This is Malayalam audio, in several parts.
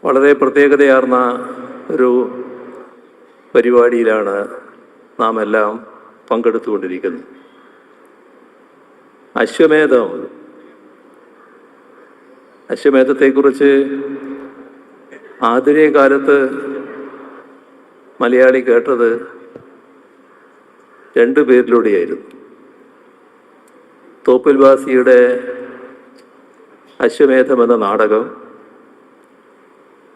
വളരെ പ്രത്യേകതയാർന്ന ഒരു പരിപാടിയിലാണ് നാം എല്ലാം പങ്കെടുത്തുകൊണ്ടിരിക്കുന്നത്. അശ്വമേധത്തെക്കുറിച്ച് ആധുനിക കാലത്ത് മലയാളി കേട്ടത് രണ്ടു പേരിലൂടെയായിരുന്നു. തോപ്പിൽ ഭാസിയുടെ അശ്വമേധം എന്ന നാടകം,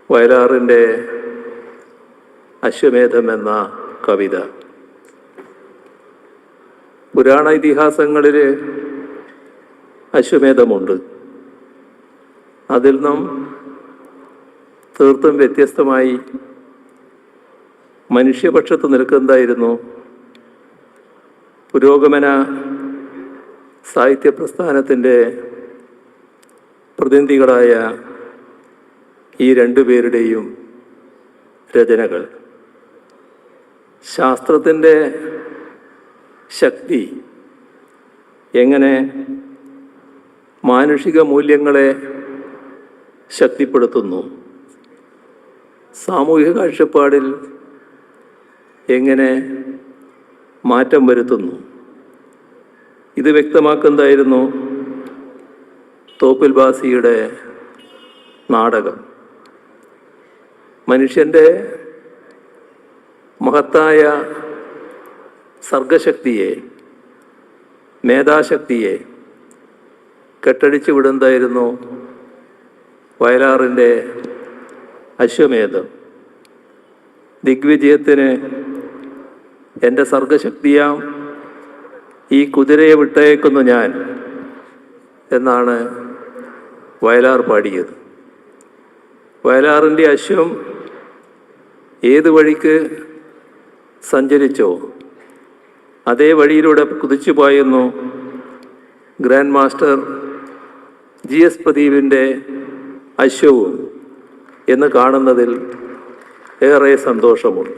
വയലാറിൻ്റെ അശ്വമേധം എന്ന കവിത. പുരാണ ഇതിഹാസങ്ങളിൽ അശ്വമേധമുണ്ട്. അതിൽ നിന്നും തീർത്തും വ്യത്യസ്തമായി മനുഷ്യപക്ഷത്ത് നിൽക്കുന്നതായിരുന്നു പുരോഗമന സാഹിത്യ പ്രസ്ഥാനത്തിൻ്റെ പ്രതിനിധികളായ ഈ രണ്ടുപേരുടെയും രചനകൾ. ശാസ്ത്രത്തിൻ്റെ ശക്തി എങ്ങനെ മാനുഷിക മൂല്യങ്ങളെ ശക്തിപ്പെടുത്തുന്നു, സാമൂഹിക കാഴ്ചപ്പാടിൽ എങ്ങനെ മാറ്റം വരുത്തുന്നു, ഇത് വ്യക്തമാക്കുന്നതായിരുന്നു തോപ്പിൽ ഭാസിയുടെ നാടകം. മനുഷ്യൻ്റെ മഹത്തായ സർഗശക്തിയെ, മേധാശക്തിയെ കെട്ടടിച്ചു വിടുന്നതായിരുന്നു വയലാറിൻ്റെ അശ്വമേധം. ദിഗ്വിജയത്തിന് എൻ്റെ സർഗശക്തിയാം ഈ കുതിരയെ വിട്ടേക്കുന്നു ഞാൻ എന്നാണ് വയലാർ പാടിയത്. വയലാറിൻ്റെ അശ്വം ഏത് വഴിക്ക് സഞ്ചരിച്ചോ അതേ വഴിയിലൂടെ കുതിച്ചു പായുന്നു ഗ്രാൻഡ് മാസ്റ്റർ GS പ്രദീപിൻ്റെ അശ്വവും എന്ന് കാണുന്നതിൽ ഏറെ സന്തോഷമുണ്ട്.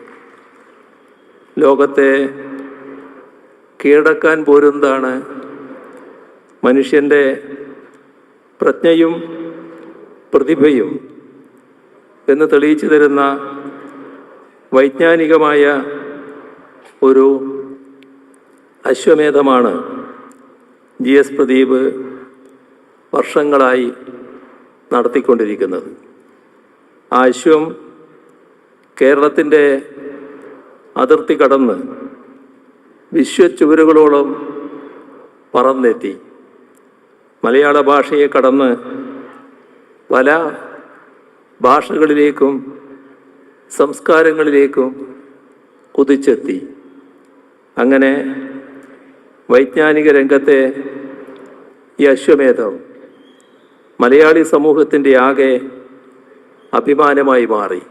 ലോകത്തെ കീഴടക്കാൻ പോരുന്നതാണ് മനുഷ്യൻ്റെ പ്രജ്ഞയും പ്രതിഭയും എന്ന് തെളിയിച്ചു തരുന്ന വൈജ്ഞാനികമായ ഒരു അശ്വമേധമാണ് GS പ്രദീപ് വർഷങ്ങളായി നടത്തിക്കൊണ്ടിരിക്കുന്നത്. ആ അശ്വം കേരളത്തിൻ്റെ അതിർത്തി കടന്ന് വിശ്വച്ചുവരുകളോളം പറന്നെത്തി. മലയാള ഭാഷയെ കടന്ന് പല ഭാഷകളിലേക്കും സംസ്കാരങ്ങളിലേക്കും കുതിച്ചെത്തി. അങ്ങനെ വൈജ്ഞാനിക രംഗത്തെ ഈ അശ്വമേധം മലയാളി സമൂഹത്തിൻ്റെ ആകെ അഭിമാനമായി മാറി.